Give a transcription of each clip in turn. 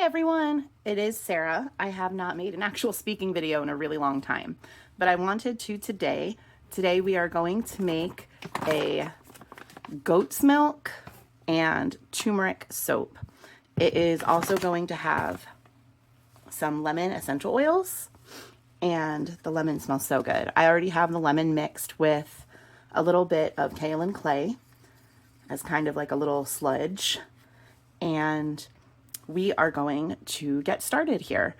Hi everyone, it is Sarah. I have not made an actual speaking video in a really long time, but I wanted to today. Today we are going to make a goat's milk and turmeric soap. It is also going to have some lemon essential oils, and the lemon smells so good. I already have the lemon mixed with a little bit of kaolin clay as kind of like a little sludge, and we are going to get started here.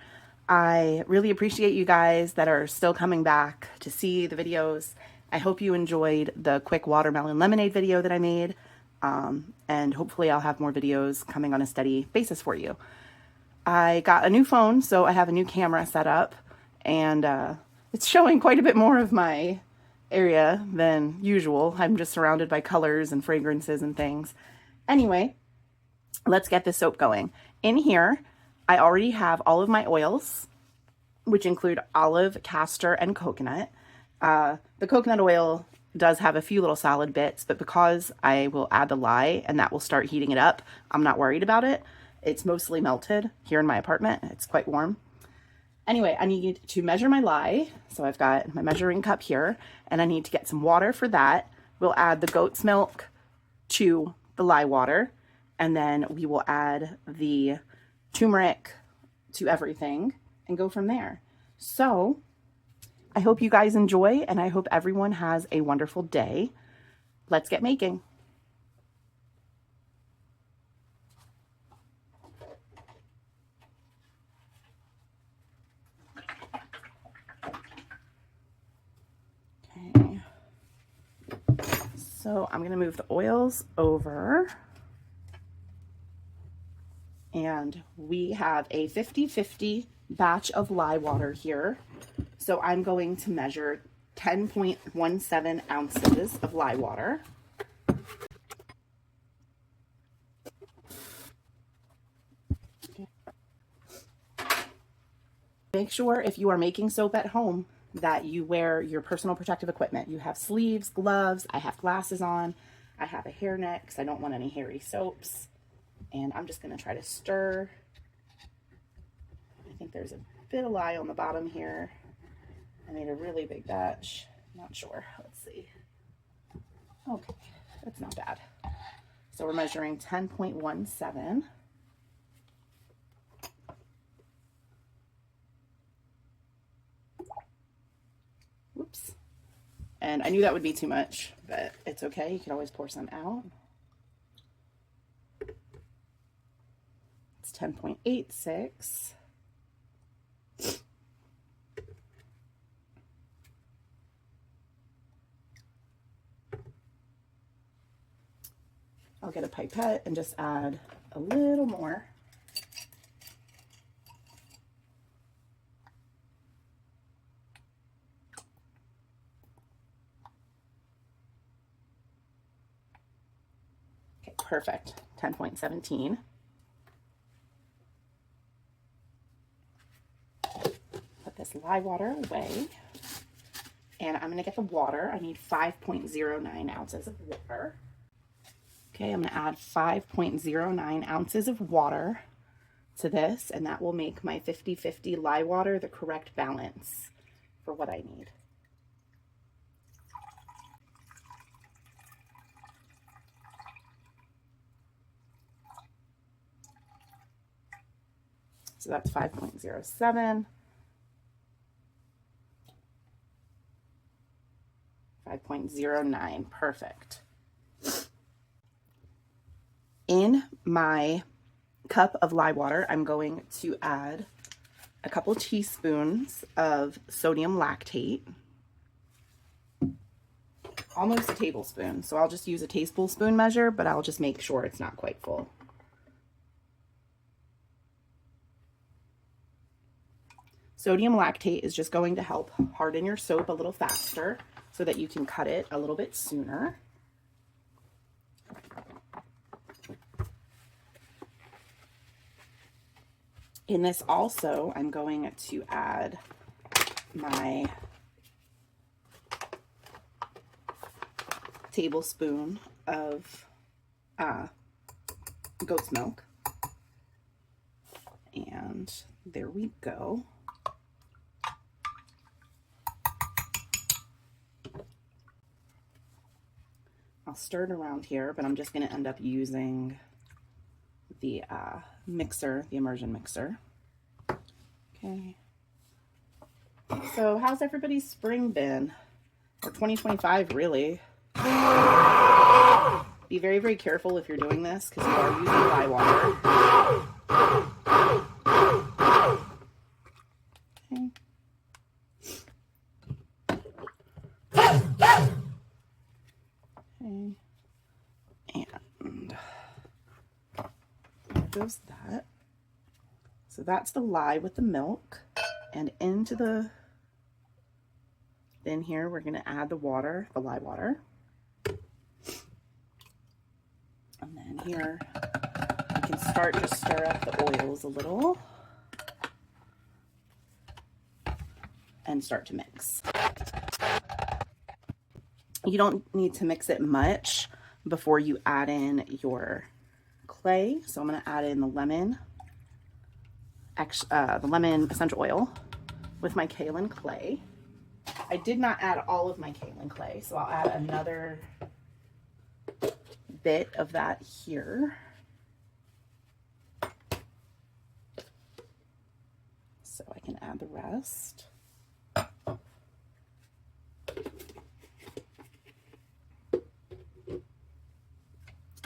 I really appreciate you guys that are still coming back to see the videos. I hope you enjoyed the quick watermelon lemonade video that I made, and hopefully I'll have more videos coming on a steady basis for you. I got a new phone, so I have a new camera set up, and it's showing quite a bit more of my area than usual. I'm just surrounded by colors and fragrances and things. Anyway, let's get this soap going. In here, I already have all of my oils, which include olive, castor, and coconut. The coconut oil does have a few little solid bits, but because I will add the lye and that will start heating it up, I'm not worried about it. It's mostly melted here in my apartment. It's quite warm. Anyway, I need to measure my lye. So I've got my measuring cup here, and I need to get some water for that. We'll add the goat's milk to the lye water, and then we will add the turmeric to everything and go from there. So I hope you guys enjoy, and I hope everyone has a wonderful day. Let's get making. Okay. So I'm going to move the oils over. And we have a 50-50 batch of lye water here. So I'm going to measure 10.17 ounces of lye water. Okay. Make sure if you are making soap at home that you wear your personal protective equipment. You have sleeves, gloves, I have glasses on, I have a hairnet because I don't want any hairy soaps. And I'm just going to try to stir. I think there's a bit of lye on the bottom here. I made a really big batch. Not sure. Let's see. Okay, that's not bad. So we're measuring 10.17. Whoops. And I knew that would be too much, but it's okay. You can always pour some out. 10.86. I'll get a pipette and just add a little more. Okay, perfect. 10.17. This lye water away, and I'm going to get the water. I need 5.09 ounces of water. Okay, I'm going to add 5.09 ounces of water to this, and that will make my 50-50 lye water the correct balance for what I need. So that's 5.07. 5.09, perfect. In my cup of lye water, I'm going to add a couple teaspoons of sodium lactate. Almost a tablespoon, so I'll just use a tablespoon measure, but I'll just make sure it's not quite full. Sodium lactate is just going to help harden your soap a little faster, so that you can cut it a little bit sooner. In this also, I'm going to add my tablespoon of goat's milk. And there we go. I'll stir it around here, but I'm just going to end up using the mixer, the immersion mixer. Okay. So how's everybody's spring been? Or 2025, really? Be very, very careful if you're doing this because you are using lye water. Okay. And there goes that. So that's the lye with the milk. And into the, in here, we're going to add the water, the lye water. And then here, we can start to stir up the oils a little. And start to mix. You don't need to mix it much before you add in your clay. So I'm going to add in the lemon essential oil with my kaolin clay. I did not add all of my kaolin clay, so I'll add another bit of that here. So I can add the rest.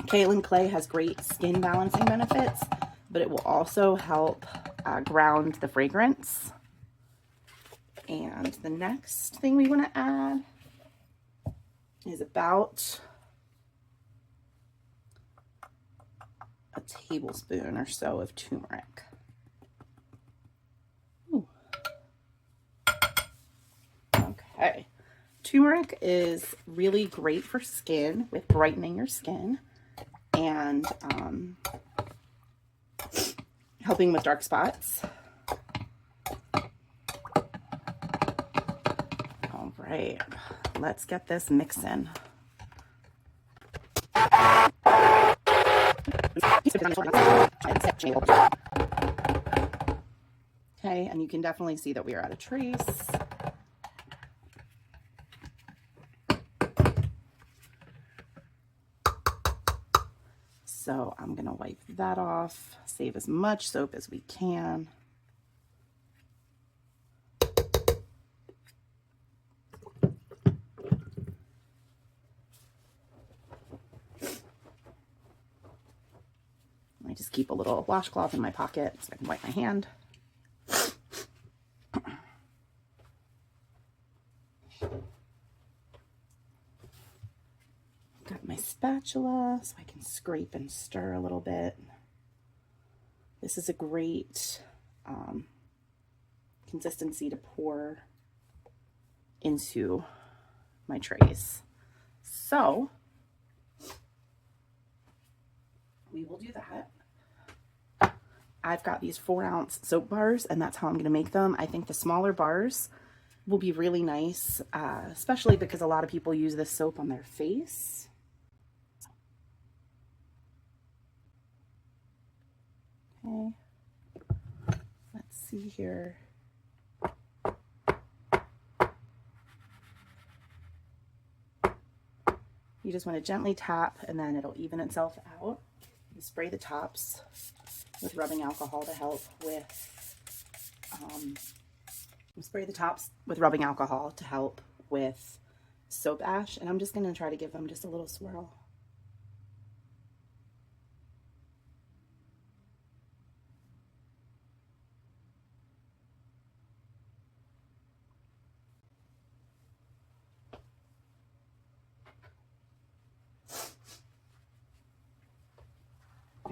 Kaolin clay has great skin balancing benefits, but it will also help ground the fragrance. And the next thing we want to add is about a tablespoon or so of turmeric. Ooh. Okay. Turmeric is really great for skin, with brightening your skin and helping with dark spots. All right, let's get this mixing. Okay, and you can definitely see that we are at a trace. So I'm going to wipe that off, save as much soap as we can. I just keep a little washcloth in my pocket so I can wipe my hand. Got my spatula so I can scrape and stir a little bit. This is a great consistency to pour into my trays. So we will do that. I've got these 4-ounce soap bars, and that's how I'm going to make them. I think the smaller bars will be really nice, especially because a lot of people use this soap on their face. Okay, let's see here. You just want to gently tap, and then it'll even itself out. You spray the tops with rubbing alcohol to help with soap ash, and I'm just going to try to give them just a little swirl.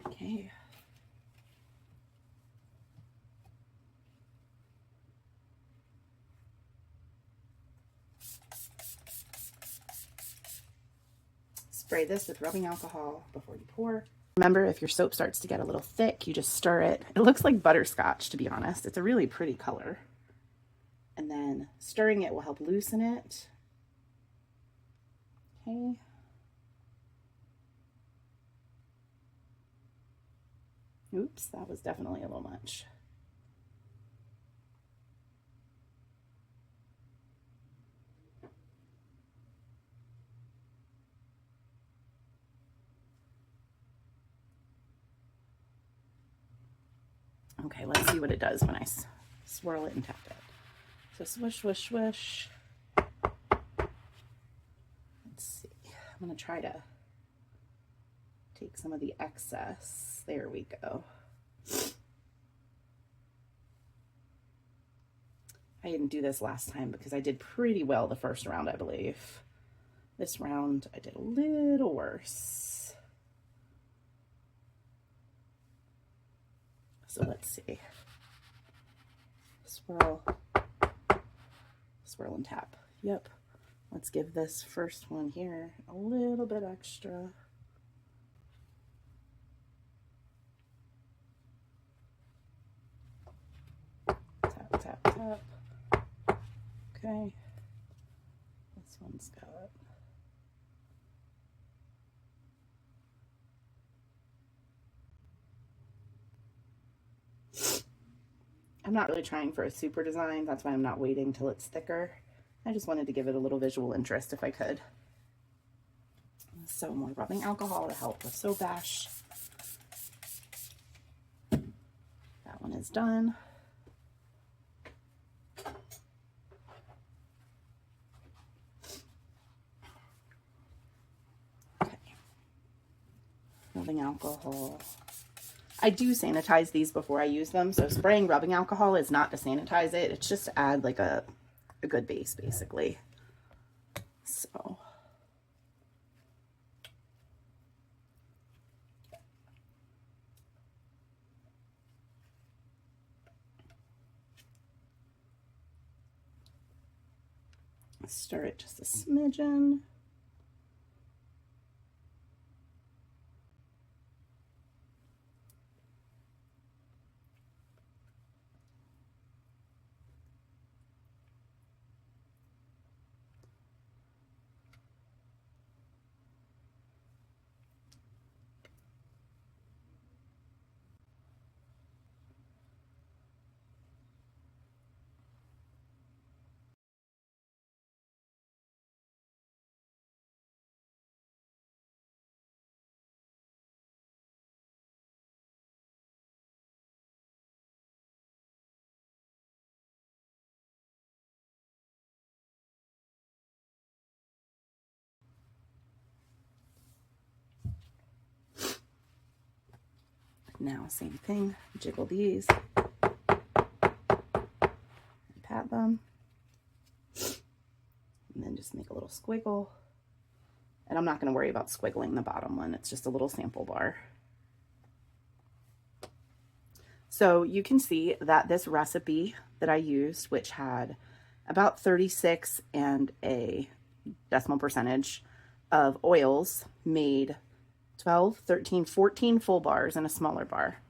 Okay. Spray this with rubbing alcohol before you pour. Remember, if your soap starts to get a little thick, you just stir it. It looks like butterscotch, to be honest. It's a really pretty color. And then stirring it will help loosen it. Okay. Oops, that was definitely a little much. Okay, let's see what it does when I swirl it and tap it. So swish, swish, swish. Let's see. I'm going to try to take some of the excess. There we go. I didn't do this last time because I did pretty well the first round, I believe. This round, I did a little worse. So let's see. Swirl, swirl and tap. Yep. Let's give this first one here a little bit extra. Tap, tap, tap. Okay. This one's got I'm not really trying for a super design. That's why I'm not waiting till it's thicker. I just wanted to give it a little visual interest if I could. So more rubbing alcohol to help with soap ash. That one is done. Okay. Rubbing alcohol. I do sanitize these before I use them, so spraying rubbing alcohol is not to sanitize it. It's just to add like a good base, basically. So stir it just a smidgen. Now, same thing, jiggle these, and pat them, and then just make a little squiggle. And I'm not going to worry about squiggling the bottom one. It's just a little sample bar. So you can see that this recipe that I used, which had about 36 and a decimal percentage of oils, made 12, 13, 14 full bars and a smaller bar.